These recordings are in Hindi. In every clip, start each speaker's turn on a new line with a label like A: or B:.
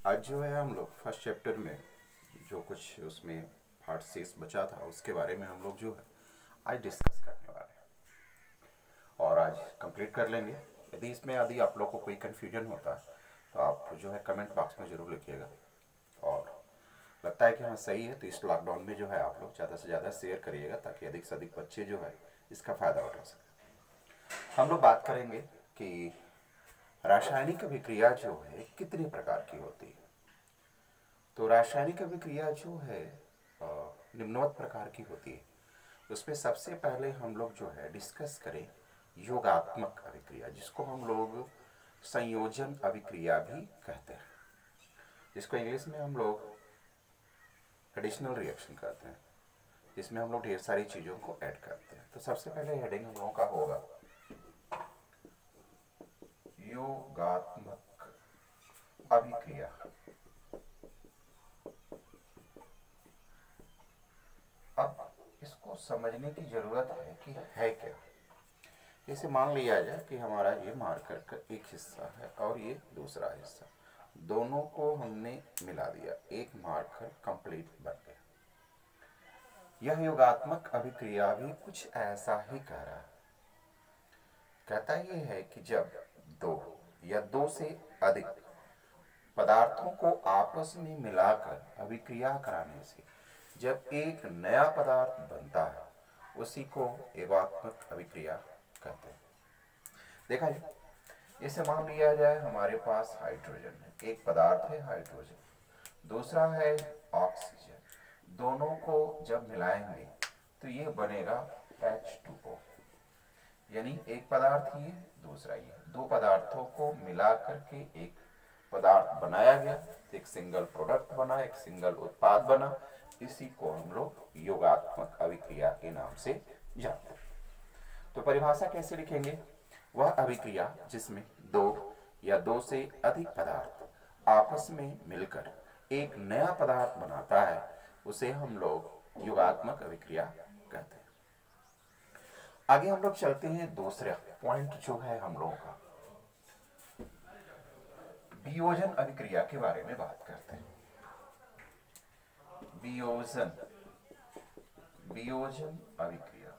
A: आज जो है हम लोग फर्स्ट चैप्टर में जो कुछ उसमें पार्ट 6 बचा था उसके बारे में हम लोग जो है आज डिस्कस करने वाले हैं और आज कंप्लीट कर लेंगे। यदि इसमें यदि आप लोग को कोई कन्फ्यूजन होता है तो आप जो है कमेंट बॉक्स में ज़रूर लिखिएगा। और लगता है कि हाँ सही है तो इस लॉकडाउन में जो है आप लोग ज़्यादा से ज़्यादा शेयर करिएगा ताकि अधिक से अधिक बच्चे जो है इसका फ़ायदा उठा सकें। हम लोग बात करेंगे कि रासायनिक अभिक्रिया जो है कितने प्रकार की होती है। तो रासायनिक अभिक्रिया जो है निम्नवत प्रकार की होती है। उसमें सबसे पहले हम लोग जो है डिस्कस करें योगात्मक अभिक्रिया, जिसको हम लोग संयोजन अभिक्रिया भी कहते हैं, जिसको इंग्लिश में हम लोग एडिशनल रिएक्शन कहते हैं, जिसमें हम लोग ढेर सारी चीज़ों को ऐड करते हैं। तो सबसे पहले हेडिंग हम लोगों का होगा योगात्मक अभिक्रिया। अब इसको समझने की जरूरत है कि है क्या। जैसे मान लिया जाए कि हमारा ये मार्कर का एक हिस्सा है और ये दूसरा हिस्सा, दोनों को हमने मिला दिया, एक मार्कर कंप्लीट बन गया। यह योगात्मक अभिक्रिया भी कुछ ऐसा ही कह रहा है। कहता ये है कि जब दो या दो से अधिक पदार्थों को आपस में मिलाकर अभिक्रिया कराने से जब एक नया पदार्थ बनता है उसी को योगात्मक अभिक्रिया कहते हैं। देखा जाए, इसे मान लिया जाए हमारे पास हाइड्रोजन है, एक पदार्थ है हाइड्रोजन, दूसरा है ऑक्सीजन, दोनों को जब मिलाएंगे तो ये बनेगा H2O, यानी एक पदार्थ ये दूसरा ये, दो पदार्थों को मिला करके एक पदार्थ बनाया गया, एक सिंगल प्रोडक्ट बना, एक सिंगल उत्पाद बना। इसी को हम लोग योगात्मक अभिक्रिया के नाम से जानते हैं। तो परिभाषा कैसे लिखेंगे? वह अभिक्रिया जिसमें दो या दो से अधिक पदार्थ आपस में मिलकर एक नया पदार्थ बनाता है उसे हम लोग योगात्मक अभिक्रिया कहते हैं। आगे हम लोग चलते हैं, दूसरा पॉइंट जो है हम लोगों का वियोजन अभिक्रिया के बारे में बात करते हैं। वियोजन अभिक्रिया,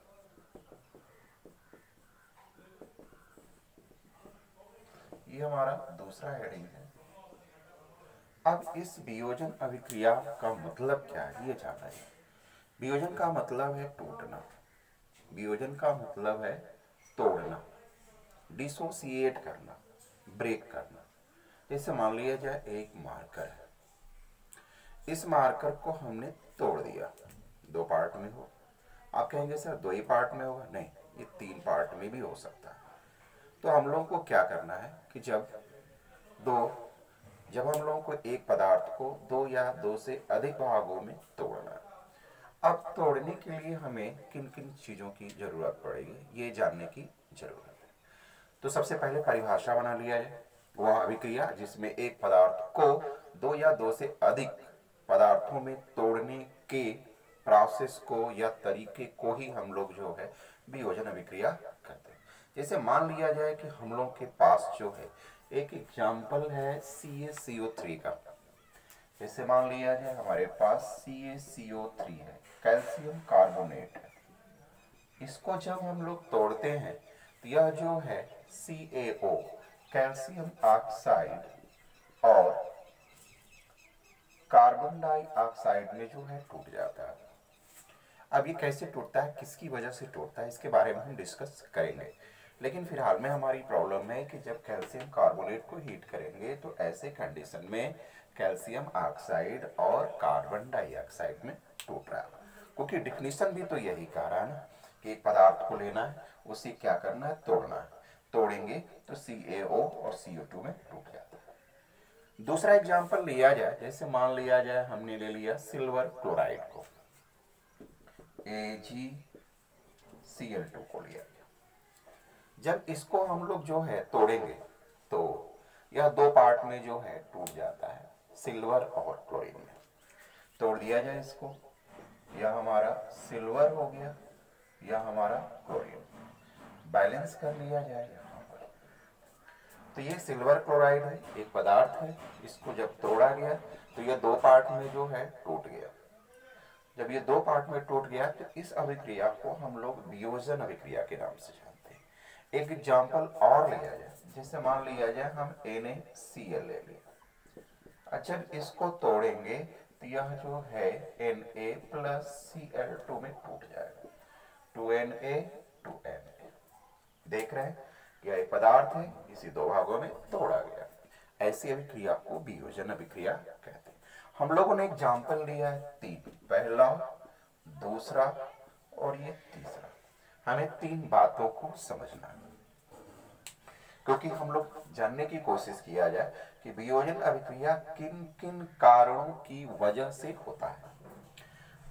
A: ये हमारा दूसरा हेडिंग है। अब इस वियोजन अभिक्रिया का मतलब क्या है ये जानना है। वियोजन का मतलब है टूटना, वियोजन का मतलब है तोड़ना, डिसोसिएट करना, ब्रेक करना। जैसे मान लिया जाए एक मार्कर है, इस मार्कर को हमने तोड़ दिया, दो पार्ट में हो। आप कहेंगे सर दो ही पार्ट में होगा, नहीं, ये तीन पार्ट में भी हो सकता है। तो हम लोगों को क्या करना है कि जब हम लोगों को एक पदार्थ को दो या दो से अधिक भागों में तोड़ना है। अब तोड़ने के लिए हमें किन किन चीज़ों की जरूरत पड़ेगी ये जानने की जरूरत है। तो सबसे पहले परिभाषा बना लिया जाए। वह अभिक्रिया जिसमें एक पदार्थ को दो या दो से अधिक पदार्थों में तोड़ने के प्रोसेस को या तरीके को ही हम लोग जो है वियोजन अभिक्रिया करते हैं। जैसे मान लिया जाए कि हम लोग के पास जो है एक एग्जाम्पल है CaCO3 का। जैसे मान लिया जाए हमारे पास CaCO3 है, कैल्शियम कार्बोनेट है। इसको जब हम लोग तोड़ते हैं तो यह जो है CaO, कैल्शियम ऑक्साइड और कार्बन डाइऑक्साइड में जो है टूट जाता है। अब ये कैसे टूटता है, किसकी वजह से टूटता है, इसके बारे में हम डिस्कस करेंगे। लेकिन फिलहाल में हमारी प्रॉब्लम है कि जब कैल्शियम कार्बोनेट को हीट करेंगे तो ऐसे कंडीशन में कैल्शियम ऑक्साइड और कार्बन डाइऑक्साइड में टूट रहा है। क्योंकि डिफिनीशन भी तो यही कह रहा है ना कि एक पदार्थ को लेना है, उसे क्या करना है, तोड़ना है। तोड़ेंगे तो CaO और CO2 में टूट जाता है। दूसरा एग्जाम्पल लिया जाए, जैसे मान लिया जाए हमने ले लिया सिल्वर क्लोराइड को, AgCl2 को लिया गया। जब इसको हम लोग जो है तोड़ेंगे तो यह दो पार्ट में जो है टूट जाता है, सिल्वर और क्लोरीन में। तोड़ दिया जाए इसको, यह हमारा सिल्वर हो गया, यह हमारा क्लोरीन। बैलेंस कर लिया जाए यहाँ पर, तो ये सिल्वर क्लोराइड है, एक पदार्थ है, इसको जब तोड़ा गया तो ये दो पार्ट में जो है टूट गया। जब ये दो पार्ट में टूट गया तो इस अभिक्रिया को हम लोग वियोजन अभिक्रिया के नाम से जानते हैं। एक एग्जाम्पल और लिया जाए, जैसे मान लिया जाए हम NaCl ले लिया, जब इसको तोड़ेंगे तो यह जो है Na प्लस Cl2 में टूट जाएगा, 2Na 2Na। देख रहे हैं कि यह पदार्थ है, इसी दो भागों में तोड़ा गया। ऐसी अभिक्रिया को वियोजन अभिक्रिया कहते हैं। हम लोगों ने एग्जाम्पल लिया है 3, पहला, दूसरा और ये तीसरा। हमें 3 बातों को समझना है, क्योंकि हम लोग जानने की कोशिश किया जाए कि वियोजन अभिक्रिया किन किन कारणों की वजह से होता है।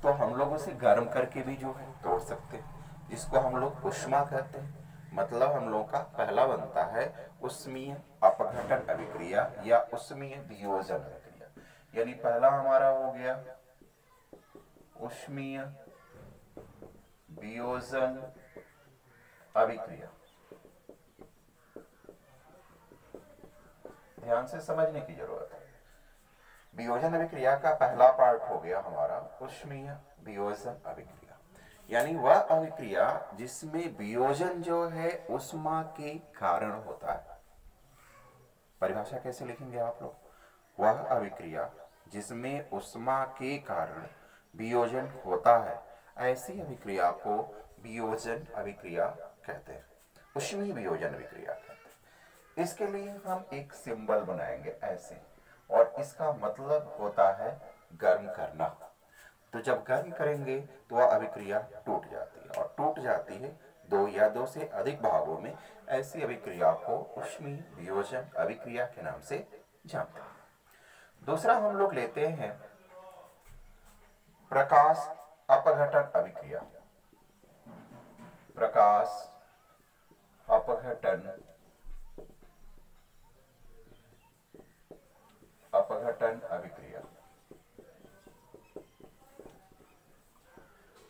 A: तो हम लोग उसे गर्म करके भी जो है तोड़ सकते हैं, जिसको हम लोग ऊष्मा कहते हैं। मतलब हम लोग का पहला बनता है ऊष्मीय अपघटन अभिक्रिया या ऊष्मीय वियोजन अभिक्रिया, यानी पहला हमारा हो गया ऊष्मीय वियोजन अभिक्रिया। ध्यान से समझने की जरूरत है। वियोजन अभिक्रिया का पहला पार्ट हो गया हमारा ऊष्मीय वियोजन अभिक्रिया, यानी वह अभिक्रिया जिसमें वियोजन जो है ऊष्मा के कारण होता है। परिभाषा कैसे लिखेंगे आप लोग? वह अभिक्रिया जिसमें ऊष्मा के कारण वियोजन होता है, ऐसी अभिक्रिया को वियोजन अभिक्रिया कहते हैं, ऊष्मीय वियोजन अभिक्रिया कहते हैं। इसके लिए हम एक सिंबल बनाएंगे ऐसे, और इसका मतलब होता है गर्म करना। तो जब गर्म करेंगे तो वह अभिक्रिया टूट जाती है, और टूट जाती है 2 या 2 से अधिक भागों में। ऐसी अभिक्रिया को ऊष्मीय वियोजन अभिक्रिया के नाम से जानते हैं। दूसरा हम लोग लेते हैं प्रकाश अपघटन अभिक्रिया। प्रकाश अपघटन अभिक्रिया।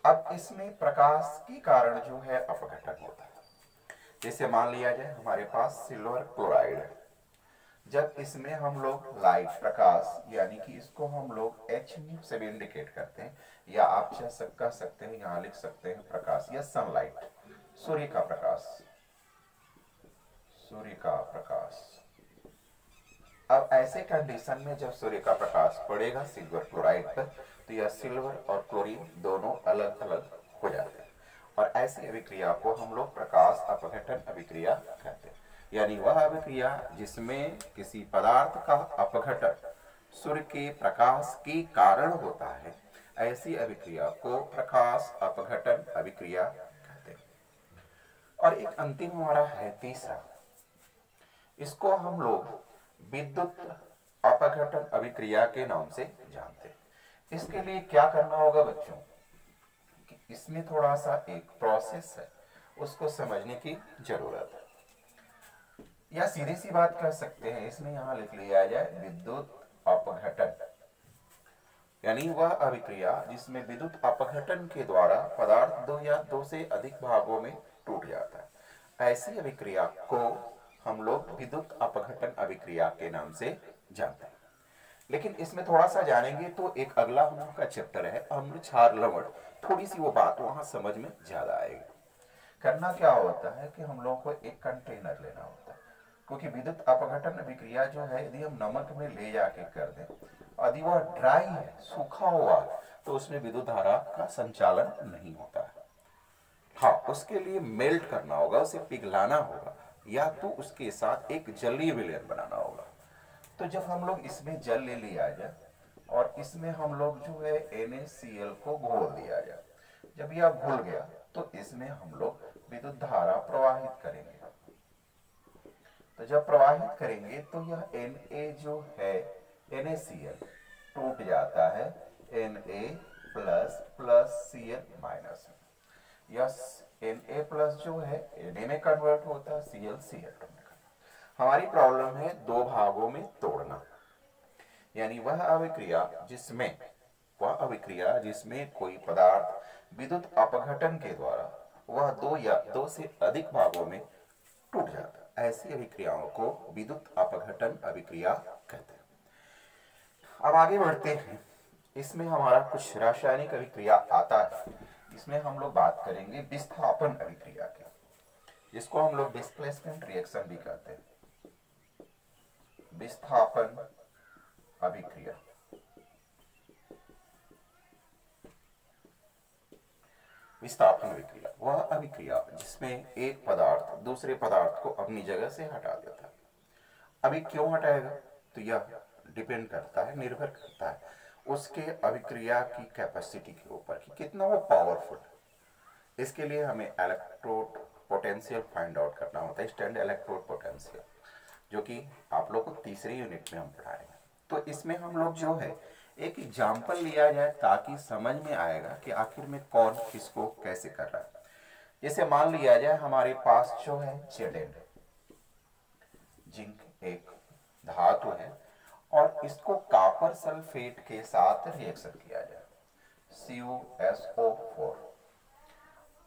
A: अब इसमें प्रकाश के कारण जो है अपघटन होता है। जैसे मान लिया जाए हमारे पास सिल्वर क्लोराइड है, जब इसमें हम लोग लाइट प्रकाश, यानी कि इसको हम लोग H से भी इंडिकेट करते हैं, या आप कह सकते हैं, यहां लिख सकते हैं प्रकाश या सनलाइट, सूर्य का प्रकाश, सूर्य का प्रकाश। अब ऐसे कंडीशन में जब सूर्य का प्रकाश पड़ेगा सिल्वर क्लोराइड पर, तो यह सिल्वर और क्लोरीन दोनों अलग अलग हो जाते हैं, और ऐसी अभिक्रिया को हम लोग प्रकाश अपघटन अभिक्रिया कहते हैं। यानी वह अभिक्रिया जिसमें किसी पदार्थ का अपघटन सूर्य के प्रकाश के कारण होता है, ऐसी अभिक्रिया को प्रकाश अपघटन अभिक्रिया कहते हैं। और एक अंतिम हमारा है तीसरा, इसको हम लोग विद्युत अपघटन अभिक्रिया के नाम से जानते हैं। इसके लिए क्या करना होगा बच्चों, कि इसमें थोड़ा सा एक प्रोसेस है, उसको समझने की जरूरत है। या सीधी सी बात कह सकते हैं, इसमें यहां लिख लिया जाए विद्युत अपघटन, यानी वह अभिक्रिया जिसमें विद्युत अपघटन के द्वारा पदार्थ 2 या 2 से अधिक भागों में टूट जाता है। ऐसी अभिक्रिया को हम लोग विद्युत अपघटन अभिक्रिया के नाम से जानते हैं। लेकिन इसमें थोड़ा सा जानेंगे तो एक अगला हम लोग का चैप्टर है अम्ल क्षार लवण, थोड़ी सी वो बात वहां समझ में ज्यादा आएगी। करना क्या होता है कि हम लोग को एक कंटेनर लेना होता है, क्योंकि विद्युत अपघटन अभिक्रिया जो है यदि हम नमक में ले जाके कर दें, यदि वह ड्राई है, सूखा हुआ, तो उसमें विद्युत धारा का संचालन नहीं होता है। हाँ, उसके लिए मेल्ट करना होगा, उसे पिघलाना होगा, या तो उसके साथ एक जलीय विलयन बनाना होगा। तो जब हम लोग इसमें जल ले लिया जाए और इसमें हम लोग जो है NaCl को घोल दिया जाए, जब यह घुल गया तो इसमें हम लोग विद्युत धारा प्रवाहित करेंगे। तो जब प्रवाहित करेंगे तो यह Na जो है NaCl टूट जाता है Na प्लस Cl माइनस में। यह Na प्लस जो है Na में कन्वर्ट होता है, Cl में। हमारी प्रॉब्लम है 2 भागों में तोड़ना, यानी वह अभिक्रिया जिसमें कोई पदार्थ विद्युत अपघटन के द्वारा वह 2 या 2 से अधिक भागों में टूट जाता है। ऐसी अभिक्रियाओं को विद्युत अपघटन अभिक्रिया कहते हैं। अब आगे बढ़ते हैं। इसमें हमारा कुछ रासायनिक अभिक्रिया आता है। इसमें हम लोग बात करेंगे विस्थापन अभिक्रिया की, जिसको हम लोग डिस्प्लेसमेंट रिएक्शन भी कहते हैं। विस्थापन अभिक्रिया, विस्थापन अभिक्रिया वह अभिक्रिया जिसमें एक पदार्थ दूसरे पदार्थ को अपनी जगह से हटा देता है। अभी क्यों हटाएगा, तो यह डिपेंड करता है, निर्भर करता है उसके अभिक्रिया की कैपेसिटी के ऊपर कि कितना वो पावरफुल है। इसके लिए हमें इलेक्ट्रोड पोटेंशियल फाइंड आउट करना होता है, स्टैंड इलेक्ट्रोड पोटेंशियल, जो कि आप लोग को तीसरी यूनिट में हम पढ़ाएंगे। तो इसमें हम लोग जो है एक एग्जाम्पल लिया जाए ताकि समझ में आएगा कि आखिर में कौन किसको कैसे कर रहा है। जैसे मान लिया जाए हमारे पास जो है Zn, जिंक एक धातु है और इसको कॉपर सल्फेट के साथ रिएक्शन किया जाए, CuSO4।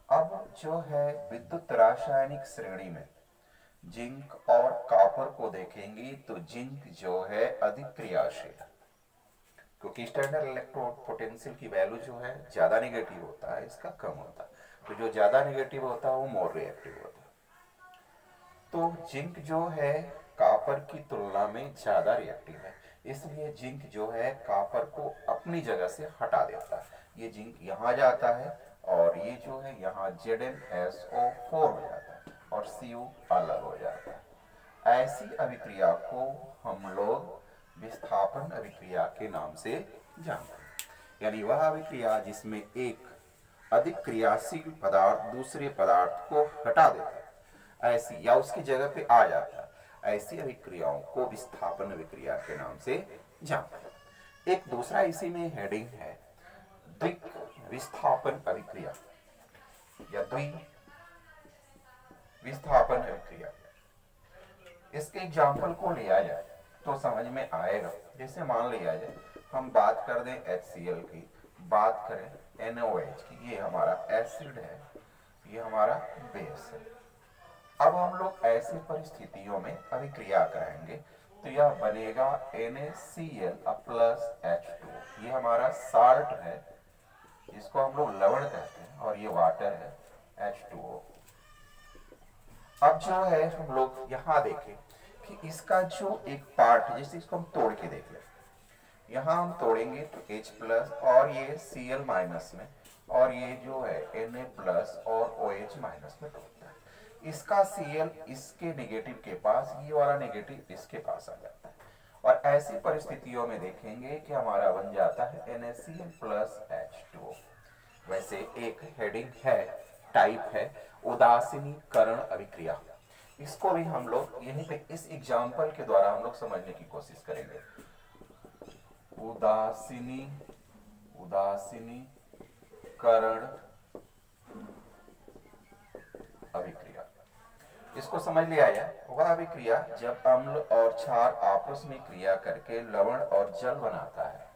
A: अब जो है विद्युत रासायनिक श्रेणी में जिंक और कॉपर को देखेंगे तो जिंक जो है अधिक क्रियाशील है, क्योंकि स्टैंडर्ड इलेक्ट्रोड पोटेंशियल की वैल्यू जो है ज्यादा नेगेटिव होता है, इसका कम होता है। तो जो ज्यादा नेगेटिव होता है वो मोर रिएक्टिव होता है। तो जिंक जो है कॉपर की तुलना में ज्यादा रिएक्टिव है, इसलिए जिंक जो है कॉपर को अपनी जगह से हटा देता है। ये जिंक यहाँ जाता है और ये जो है यहाँ ZnSO4 हो जाता है और Cu अलग हो जाता है। ऐसी अभिक्रिया को हम लोग विस्थापन अभिक्रिया के नाम से जानते हैं। यानी वह अभिक्रिया जिसमें एक अधिक क्रियाशील पदार्थ दूसरे पदार्थ को हटा देता है, ऐसी या उसकी जगह पे आ जाता है, ऐसी अभिक्रियाओं को विस्थापन अभिक्रिया के नाम से जानते हैं। एक दूसरा इसी में हेडिंग है द्विक विस्थापन अभिक्रिया या द्वि विस्थापन अभिक्रिया। इसके एग्जाम्पल को लिया जाए तो समझ में आएगा। जैसे मान लिया जाए हम बात कर दें HCl की, बात करें NaOH की, ये हमारा एसिड है, ये हमारा बेस है। अब हम लोग ऐसी परिस्थितियों में अभिक्रिया कराएंगे तो यह बनेगा NaCl प्लस H2। ये हमारा साल्ट है, इसको हम लोग लवण कहते हैं, और ये वाटर है H2O। अब जो है हम लोग यहाँ देखें कि इसका जो एक पार्ट है, जैसे इसको हम तोड़ के देख लें, यहाँ हम तोड़ेंगे तो H प्लस और ये Cl माइनस में, और ये जो है Na प्लस और OH माइनस में टूटता है। इसका Cl इसके नेगेटिव के पास, ये वाला नेगेटिव इसके पास आ जाता है, और ऐसी परिस्थितियों में देखेंगे कि हमारा बन जाता है NaCl प्लस H2O। वैसे एक हेडिंग है, टाइप है उदासीनीकरण अभिक्रिया। इसको भी हम लोग यहीं पे इस एग्जाम्पल के द्वारा हम लोग समझने की कोशिश करेंगे। उदासीनीकरण अभिक्रिया, इसको समझ लिया जाए। वह अभिक्रिया जब अम्ल और क्षार आपस में क्रिया करके लवण और जल बनाता है,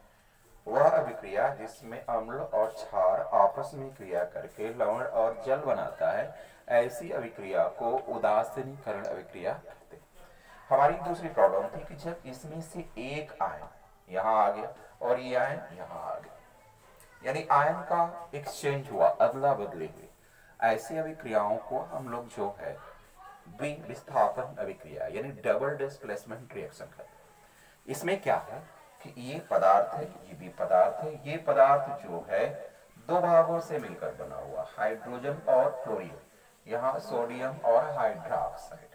A: वह अभिक्रिया जिसमें अम्ल और क्षार आपस में क्रिया करके लवण और जल बनाता है, ऐसी अभिक्रिया को उदासीनीकरण अभिक्रिया कहते हैं। हमारी दूसरी प्रॉब्लम थी कि जब इसमें से एक आयन यहाँ आ गया और ये आयन यहाँ आ गया, यानी आयन का एक्सचेंज हुआ, अदला बदली हुई, ऐसी अभिक्रियाओं को हम लोग जो है द्विविस्थापन अभिक्रिया यानी डबल डिस्प्लेसमेंट रिएक्शन कहते हैं। इसमें क्या है कि ये पदार्थ है, ये भी पदार्थ है, ये पदार्थ जो है दो भागों से मिलकर बना हुआ, हाइड्रोजन और क्लोरीन, यहाँ सोडियम और हाइड्रोक्साइड।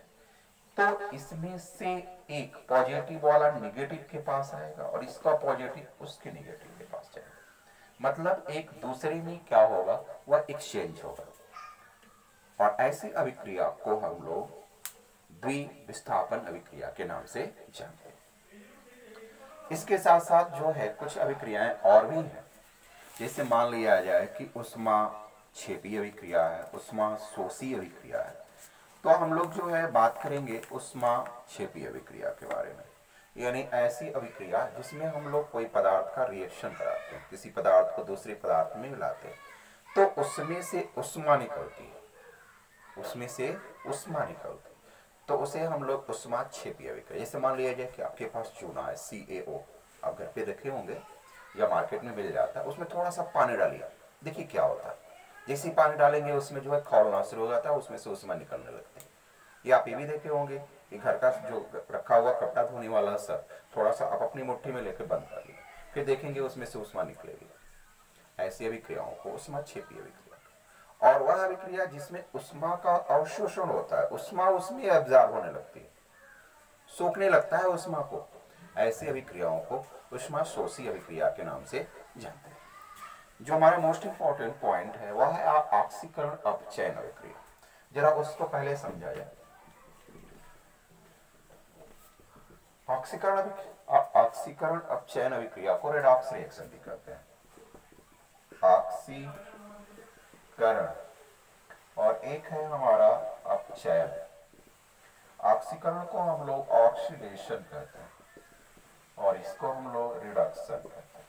A: तो इसमें से एक पॉजिटिव वाला नेगेटिव के पास आएगा और इसका पॉजिटिव उसके नेगेटिव के पास जाएगा, मतलब एक दूसरे में क्या होगा, वह एक्सचेंज होगा। और ऐसी अभिक्रिया को हम लोग द्विविस्थापन अभिक्रिया के नाम से जानते हैं। इसके साथ साथ जो है कुछ अभिक्रियाएं और भी हैं। जैसे मान लिया जाए कि उष्मा क्षेपी अभिक्रिया है, उष्मा शोषी अभिक्रिया है, तो हम लोग जो है बात करेंगे उष्मा क्षेपी अभिक्रिया के बारे में। यानी ऐसी अभिक्रिया जिसमें हम लोग कोई पदार्थ का रिएक्शन कराते हैं, किसी पदार्थ को दूसरे पदार्थ में मिलाते हैं, तो उसमें से उष्मा निकलती है, उसमें से उष्मा निकलती है। तो उसे हम लोग उष्माक्षेपी अभिक्रिया, जैसे मान लिया जाए कि आपके पास चूना है CaO, आप घर पे रखे होंगे या मार्केट में मिल जाता है, उसमें थोड़ा सा पानी डालिए, देखिए क्या होता है। जैसे ही पानी डालेंगे उसमें जो है खौलना शुरू हो जाता है, उसमें से उष्मा निकलने लगती है। ये आप ये भी देखे होंगे कि घर का जो रखा हुआ कपड़ा धोने वाला सब थोड़ा सा आप अपनी मुट्ठी में लेकर बंद करिए, फिर देखेंगे उसमें से उष्मा निकलेगी। ऐसी अभिक्रियाओं को उष्माक्षेपी अभिक्रिया। और वह अभिक्रिया जिसमें उष्मा का अवशोषण होता है, उष्मा उसमें एब्जॉर्ब होने लगती है, सोखने लगता है उष्मा को, ऐसी अभिक्रियाओं को उष्मा शोषी अभिक्रिया के नाम से जानते हैं। जो हमारा मोस्ट इंपॉर्टेंट पॉइंट है वह है ऑक्सीकरण अपचयन अभिक्रिया। जरा उसको पहले समझा जाए। ऑक्सीकरण अपचयन अभिक्रिया को रेडॉक्स रिएक्शन भी कहते हैं। ऑक्सीकरण और एक है हमारा अपचयन। ऑक्सीकरण को हम लोग ऑक्सीडेशन कहते हैं और इसको हम लोग रिडक्शन कहते हैं।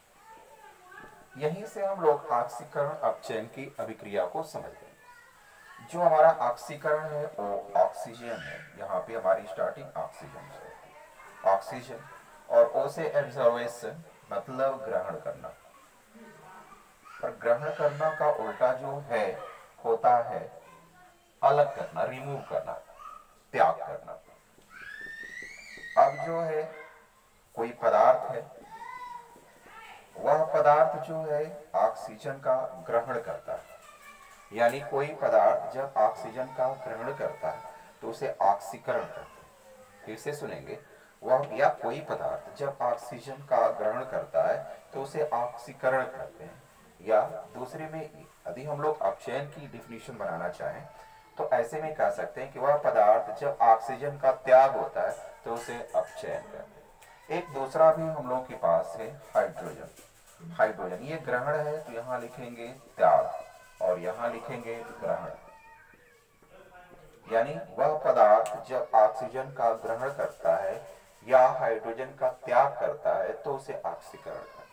A: यहीं से हम लोग ऑक्सीकरण अपचयन की अभिक्रिया को समझते हैं। जो हमारा ऑक्सीकरण है वो ऑक्सीजन है, यहाँ पे हमारी स्टार्टिंग ऑक्सीजन है, ऑक्सीजन, और ओ से एब्जॉर्वेशन मतलब ग्रहण करना। पर ग्रहण करना का उल्टा जो है होता है अलग करना, रिमूव करना, त्याग करना। अब जो है कोई पदार्थ है, वह पदार्थ जो है ऑक्सीजन का ग्रहण करता है, यानी कोई पदार्थ जब ऑक्सीजन का ग्रहण करता है तो उसे ऑक्सीकरण कहते हैं। फिर से सुनेंगे, वह या कोई पदार्थ जब ऑक्सीजन का ग्रहण करता है तो उसे ऑक्सीकरण कहते हैं। या दूसरे में यदि हम लोग अपचयन की डिफिनीशन बनाना चाहें तो ऐसे में कह सकते हैं कि वह पदार्थ जब ऑक्सीजन का त्याग होता है तो उसे अपचयन कहते हैं। एक दूसरा भी हम लोग के पास है हाइड्रोजन। हाइड्रोजन ये ग्रहण है तो यहाँ लिखेंगे त्याग और यहाँ लिखेंगे ग्रहण, यानी वह पदार्थ जब ऑक्सीजन का ग्रहण करता है या हाइड्रोजन का त्याग करता है तो उसे ऑक्सीकरण कहते हैं।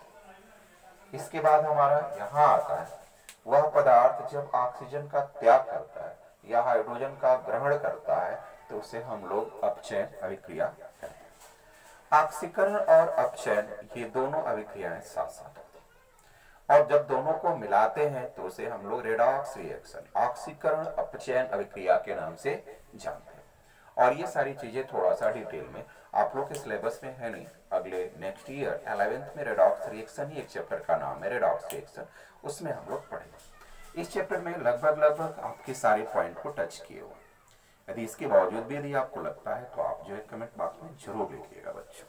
A: इसके बाद हमारा यहाँ आता है, वह पदार्थ जब ऑक्सीजन का त्याग करता है या हाइड्रोजन का ग्रहण करता है तो उसे हम लोग अपचयन अभिक्रिया कहते हैं। ऑक्सीकरण और अपचयन ये दोनों अभिक्रियाएं साथ साथ होती हैं, और जब दोनों को मिलाते हैं तो उसे हम लोग रेडॉक्स रिएक्शन, ऑक्सीकरण अपचयन अभिक्रिया के नाम से जानते हैं। और ये सारी चीजें थोड़ा सा डिटेल में आप लोग के सिलेबस में है नहीं, अगले नेक्स्ट ईयर 11th में रेडॉक्स रिएक्शन ही एक चैप्टर का नाम है रेडॉक्स रिएक्शन, उसमें हम लोग पढ़ेंगे। इस चैप्टर में लगभग आपके सारे पॉइंट को टच किए हुए। यदि इसके बावजूद भी यदि आपको लगता है तो आप जो है कमेंट बॉक्स में जरूर लिखिएगा बच्चों।